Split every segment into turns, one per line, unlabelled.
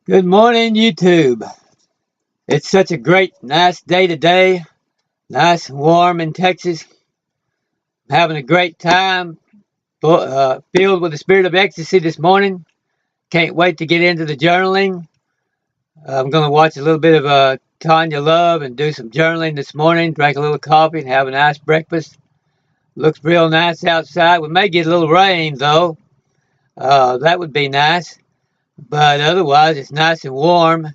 Good morning, YouTube. It's such a great, nice day today. Nice and warm in Texas. Having a great time. Filled with the spirit of ecstasy this morning. Can't wait to get into the journaling. I'm going to watch a little bit of Tanya Love and do some journaling this morning. Drink a little coffee and have a nice breakfast. Looks real nice outside. We may get a little rain, though. That would be nice. But otherwise, it's nice and warm.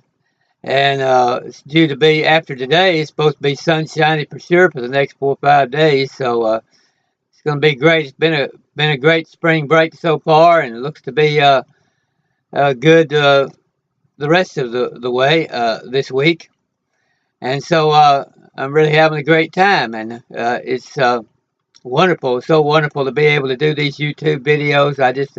And it's due to be after today. It's supposed to be sunshiny for sure for the next 4 or 5 days. So it's going to be great. It's been a great spring break so far, and it looks to be good the rest of the way this week. And so I'm really having a great time, and it's wonderful. So wonderful to be able to do these YouTube videos. I just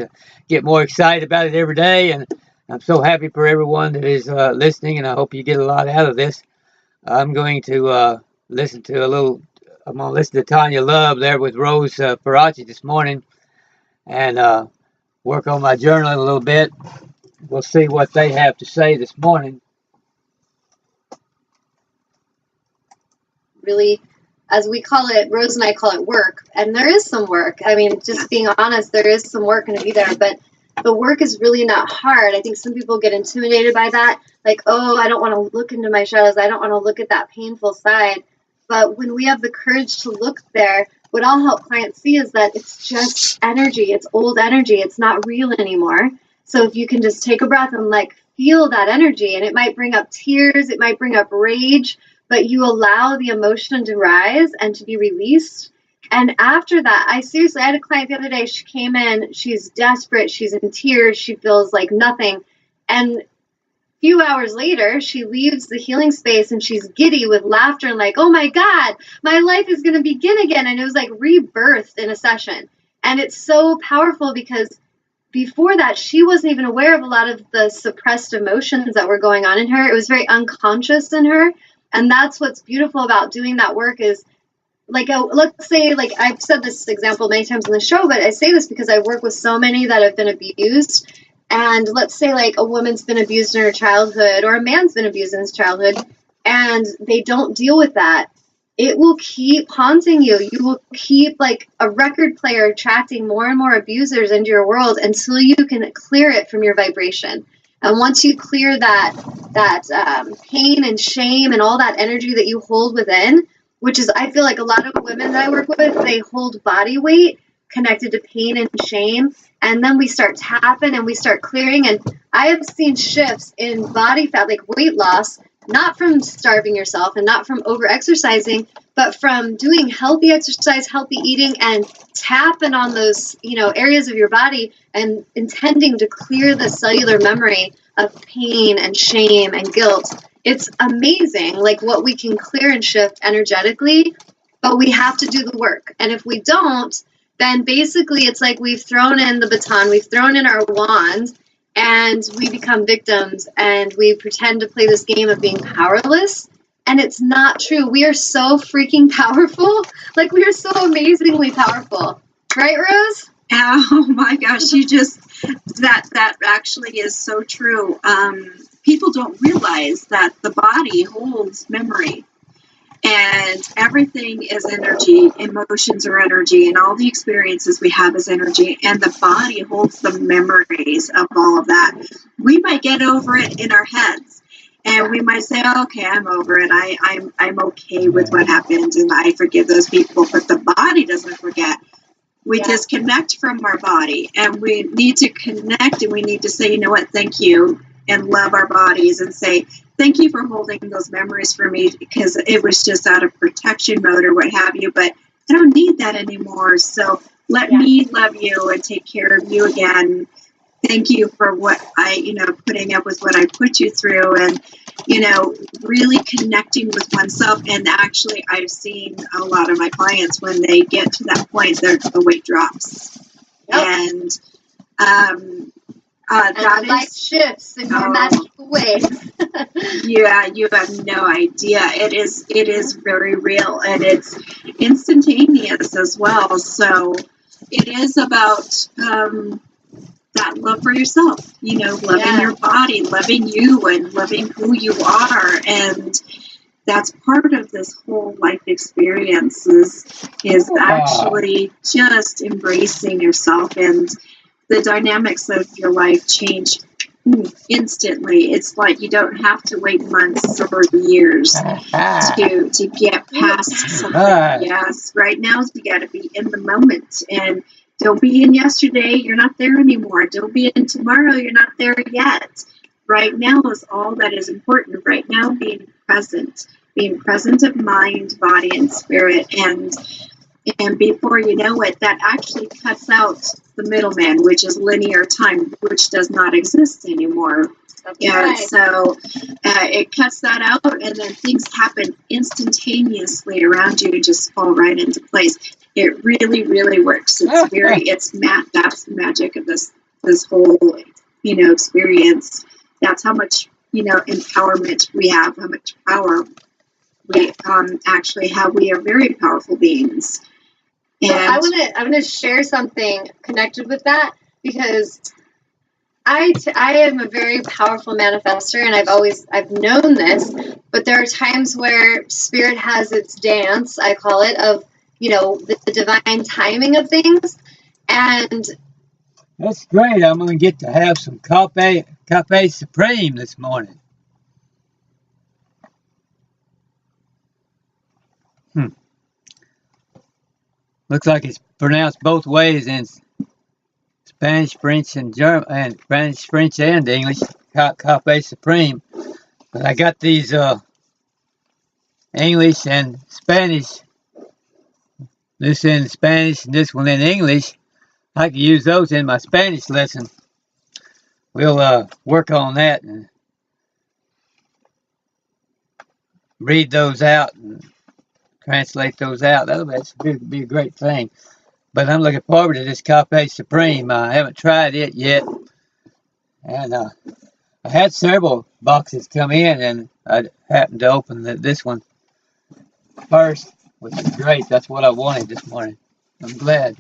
get more excited about it every day, and I'm so happy for everyone that is listening, and I hope you get a lot out of this. I'm going to listen to a little. I'm going to listen to Tanya Love there with Rose FERRACHI this morning, and work on my journaling a little bit. We'll see what they have to say this morning.
Really, as we call it, Rose and I call it work, and there is some work. I mean, just being honest, there is some work going to be there, but the work is really not hard. I think some people get intimidated by that, like, oh, I don't want to look into my shadows. I don't want to look at that painful side. But when we have the courage to look there, what I'll help clients see is that it's just energy. It's old energy. It's not real anymore. So if you can just take a breath and like feel that energy, and it might bring up tears, it might bring up rage, but you allow the emotion to rise and to be released. And after that, I had a client the other day. She came in, she's desperate, she's in tears, she feels like nothing. And a few hours later, she leaves the healing space and she's giddy with laughter and like, oh my God, my life is going to begin again. And it was like rebirthed in a session. And it's so powerful because before that, she wasn't even aware of a lot of the suppressed emotions that were going on in her. It was very unconscious in her. And that's what's beautiful about doing that work is, like, let's say, like, I've said this example many times on the show, but I say this because I work with so many that have been abused. And let's say, like, a woman's been abused in her childhood or a man's been abused in his childhood, and they don't deal with that. It will keep haunting you. You will keep, like, a record player attracting more and more abusers into your world until you can clear it from your vibration. And once you clear that pain and shame and all that energy that you hold within, which is, I feel like a lot of women that I work with, they hold body weight connected to pain and shame. And then we start tapping and we start clearing. And I have seen shifts in body fat, like weight loss, not from starving yourself and not from over-exercising, but from doing healthy exercise, healthy eating, and tapping on those, areas of your body and intending to clear the cellular memory of pain and shame and guilt. It's amazing, like, what we can clear and shift energetically, but we have to do the work. And if we don't, then basically it's like we've thrown in the baton, we've thrown in our wand, and we become victims, and we pretend to play this game of being powerless. And it's not true. We are so freaking powerful. Like, we are so amazingly powerful. Right, Rose?
Oh my gosh, that actually is so true. People don't realize that the body holds memory, and everything is energy. Emotions are energy, and all the experiences we have is energy, and the body holds the memories of all of that. We might get over it in our heads, and we might say, oh, okay, I'm over it. I'm okay with what happened, and I forgive those people, but the body doesn't forget. We disconnect from our body, and we need to connect, and we need to say, you know what, thank you, and love our bodies and say, thank you for holding those memories for me, because it was just out of protection mode or what have you, but I don't need that anymore. So let me love you and take care of you again. Thank you for what putting up with what I put you through, and, really connecting with oneself. And actually, I've seen a lot of my clients, when they get to that point, the weight drops. Yep. And that
life shifts in more magical ways.
Yeah, you have no idea. It is very real, and it's instantaneous as well. So it is about that that love for yourself, loving your body, loving you, and loving who you are. And that's part of this whole life experience is actually just embracing yourself, and the dynamics of your life change instantly. It's like you don't have to wait months or years to get past something. Yes, right now you got to be in the moment, and don't be in yesterday. You're not there anymore. Don't be in tomorrow. You're not there yet. Right now is all that is important. Right now, being present of mind, body, and spirit, and before you know it, that actually cuts out the middleman, which is linear time, which does not exist anymore. So it cuts that out, and then things happen instantaneously around you, just fall right into place. It really, really works. That's the magic of this whole, experience. That's how much, empowerment we have, how much power we actually have. We are very powerful beings. And
I want to share something connected with that, because I am a very powerful manifester, and I've known this, but there are times where spirit has its dance, I call it, of the divine timing of things. And
that's great. I'm going to get to have some Cafe Supreme this morning. Looks like it's pronounced both ways in Spanish, French, and German, and Spanish, French, and English. Cafe Supreme. But I got these English and Spanish. This in Spanish and this one in English. I can use those in my Spanish lesson. We'll work on that and read those out and translate those out. That'll be a great thing. But I'm looking forward to this Cafe Supreme. I haven't tried it yet. And I had several boxes come in, and I happened to open this one first, which is great. That's what I wanted this morning. I'm glad.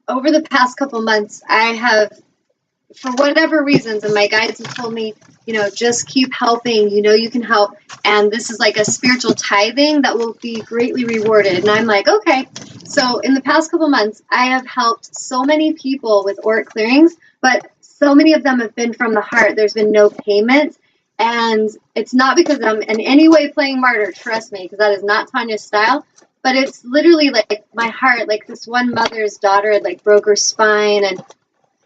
Over the past couple months, I have, for whatever reasons, and my guides have told me, just keep helping, you can help. And this is like a spiritual tithing that will be greatly rewarded. And I'm like, okay. So in the past couple months, I have helped so many people with auric clearings, but so many of them have been from the heart. There's been no payment. And it's not because I'm in any way playing martyr, trust me, because that is not Tanya's style. But it's literally like my heart, like this one mother's daughter had like broke her spine, and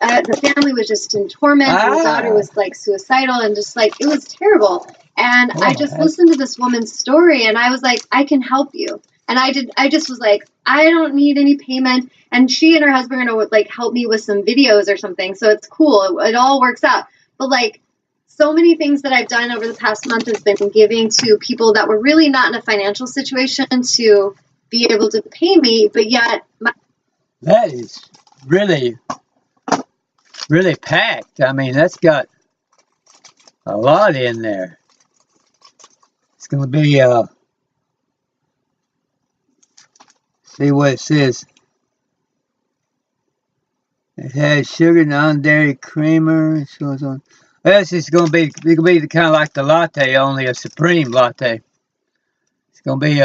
the family was just in torment, and the daughter was like suicidal, and just like, it was terrible. And I just listened to this woman's story, and I was like, I can help you. And I just was like, I don't need any payment. And she and her husband are going to like help me with some videos or something. So it's cool. It all works out. But like, so many things that I've done over the past month has been giving to people that were really not in a financial situation to be able to pay me, but yet
that is really packed. I mean, that's got a lot in there. It's going to be see what it says. It has sugar, non-dairy creamer, and so on. This is going to be kind of like the latte, only a supreme latte. It's going to be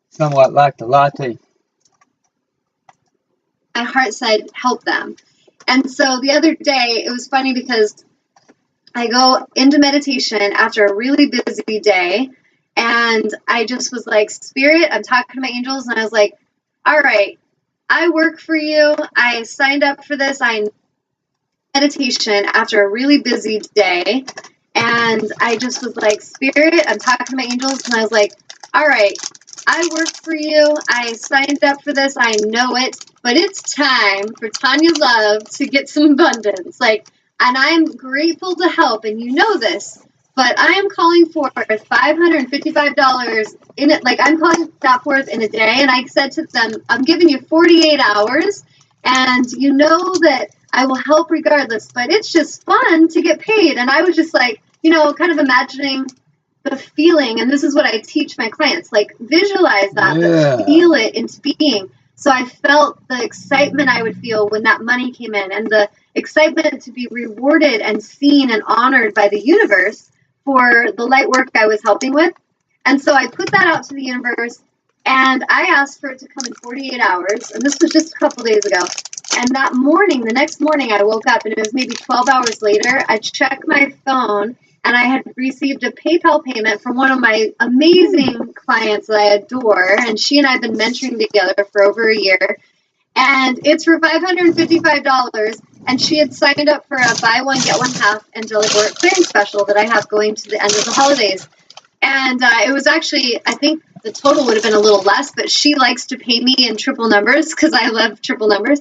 somewhat like the latte.
My heart said, help them. And so the other day, it was funny because I go into meditation after a really busy day, and I just was like, Spirit, I'm talking to my angels, and I was like, all right, I work for you. I signed up for this. I meditation after a really busy day, and I just was like, Spirit, I'm talking to my angels, and I was like, all right, I work for you. I signed up for this. I know it, but it's time for Tanya Love to get some abundance. Like, and I'm grateful to help, and you know this, but I am calling for $555 in it. Like, I'm calling that forth in a day, and I said to them, I'm giving you 48 hours, and you know that I will help regardless, but it's just fun to get paid. And I was just like, kind of imagining the feeling, and this is what I teach my clients, like visualize that,
Yeah.
but feel it into being. So I felt the excitement I would feel when that money came in, and the excitement to be rewarded and seen and honored by the universe for the light work I was helping with. And so I put that out to the universe, and I asked for it to come in 48 hours, and this was just a couple days ago. And that morning, the next morning, I woke up, and it was maybe 12 hours later, I checked my phone, and I had received a PayPal payment from one of my amazing clients that I adore, and she and I have been mentoring together for over a year, and it's for $555, and she had signed up for a buy one, get one half angelic work clearing special that I have going to the end of the holidays. And it was actually, I think the total would have been a little less, but she likes to pay me in triple numbers because I love triple numbers.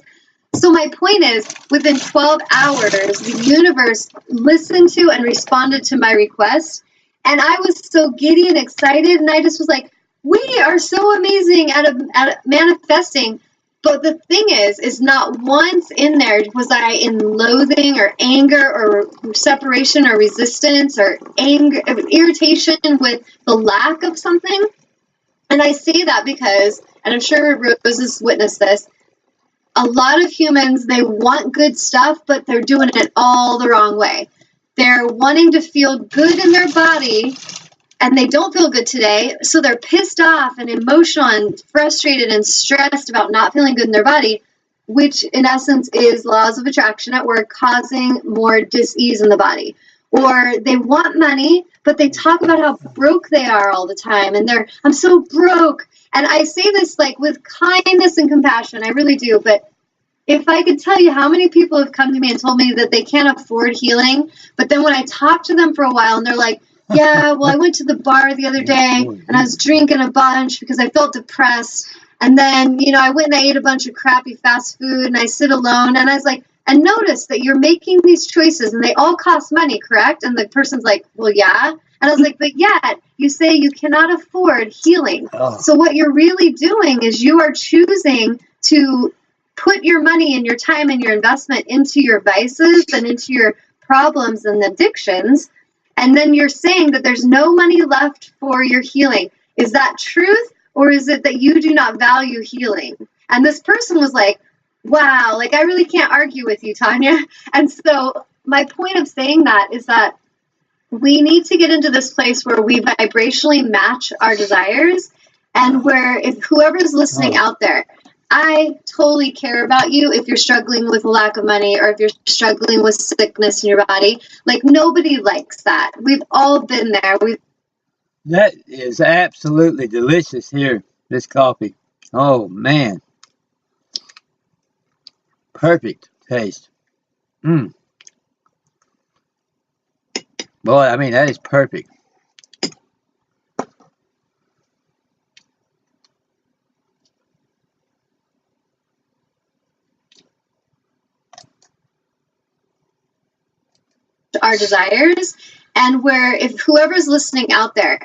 So my point is, within 12 hours, the universe listened to and responded to my request. And I was so giddy and excited. And I just was like, we are so amazing at manifesting. But the thing is not once in there was I in loathing or anger or separation or resistance or anger, irritation with the lack of something. And I say that because, and I'm sure Rose has witnessed this, a lot of humans, they want good stuff, but they're doing it all the wrong way. They're wanting to feel good in their body, and they don't feel good today, so they're pissed off and emotional and frustrated and stressed about not feeling good in their body, which in essence is laws of attraction at work causing more dis-ease in the body. Or they want money, but they talk about how broke they are all the time, and I'm so broke. And I say this like with kindness and compassion, I really do, but if I could tell you how many people have come to me and told me that they can't afford healing, but then when I talk to them for a while and they're like, yeah, well, I went to the bar the other day and I was drinking a bunch because I felt depressed. And then, I went and I ate a bunch of crappy fast food and I sit alone. And I was like, and notice that you're making these choices and they all cost money, correct? And the person's like, well, yeah. And I was like, but yet you say you cannot afford healing.
Oh.
So what you're really doing is you are choosing to put your money and your time and your investment into your vices and into your problems and addictions. And then you're saying that there's no money left for your healing. Is that truth? Or is it that you do not value healing? And this person was like, wow, like I really can't argue with you, Tanya. And so my point of saying that is that we need to get into this place where we vibrationally match our desires, and where if whoever's listening out there, I totally care about you if you're struggling with a lack of money or if you're struggling with sickness in your body. Like, nobody likes that. We've all been there.
That is absolutely delicious here, this coffee. Oh, man. Perfect taste. Boy, I mean, that is perfect.
Our desires, and where if whoever's listening out there,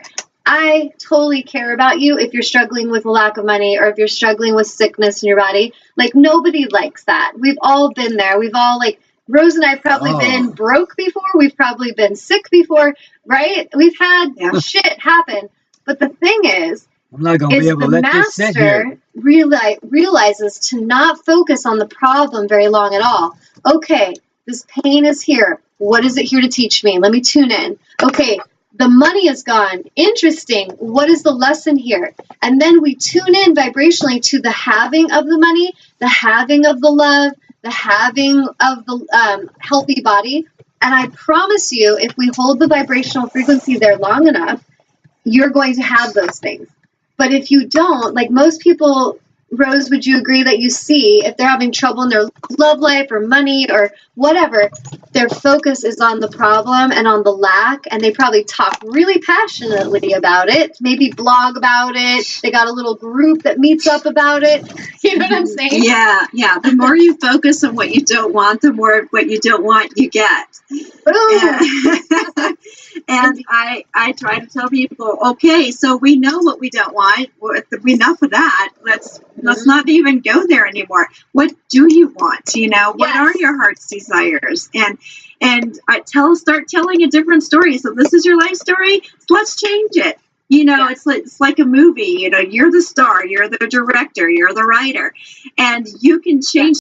I totally care about you if you're struggling with a lack of money or if you're struggling with sickness in your body. Like, nobody likes that. We've all been there. We've all, like, Rose and I have probably been broke before. We've probably been sick before, right? We've had shit happen. But the thing is,
I'm not going to be able to let this sit here.
Realizes to not focus on the problem very long at all. Okay, this pain is here. What is it here to teach me? Let me tune in. Okay, the money is gone. Interesting. What is the lesson here? And then we tune in vibrationally to the having of the money, the having of the love, the having of the healthy body. And I promise you, if we hold the vibrational frequency there long enough, you're going to have those things. But if you don't, like most people, Rose, would you agree that you see if they're having trouble in their love life or money or whatever, their focus is on the problem and on the lack, and they probably talk really passionately about it, maybe blog about it. They got a little group that meets up about it. You know what I'm saying?
Yeah. The more you focus on what you don't want, the more what you don't want you get. And I try to tell people, okay, so we know what we don't want. Enough of that. Let's not even go there anymore. What do you want? What are your heart's desires? And start telling a different story. So this is your life story. Let's change it. It's like a movie. You're the star, you're the director, you're the writer, and you can change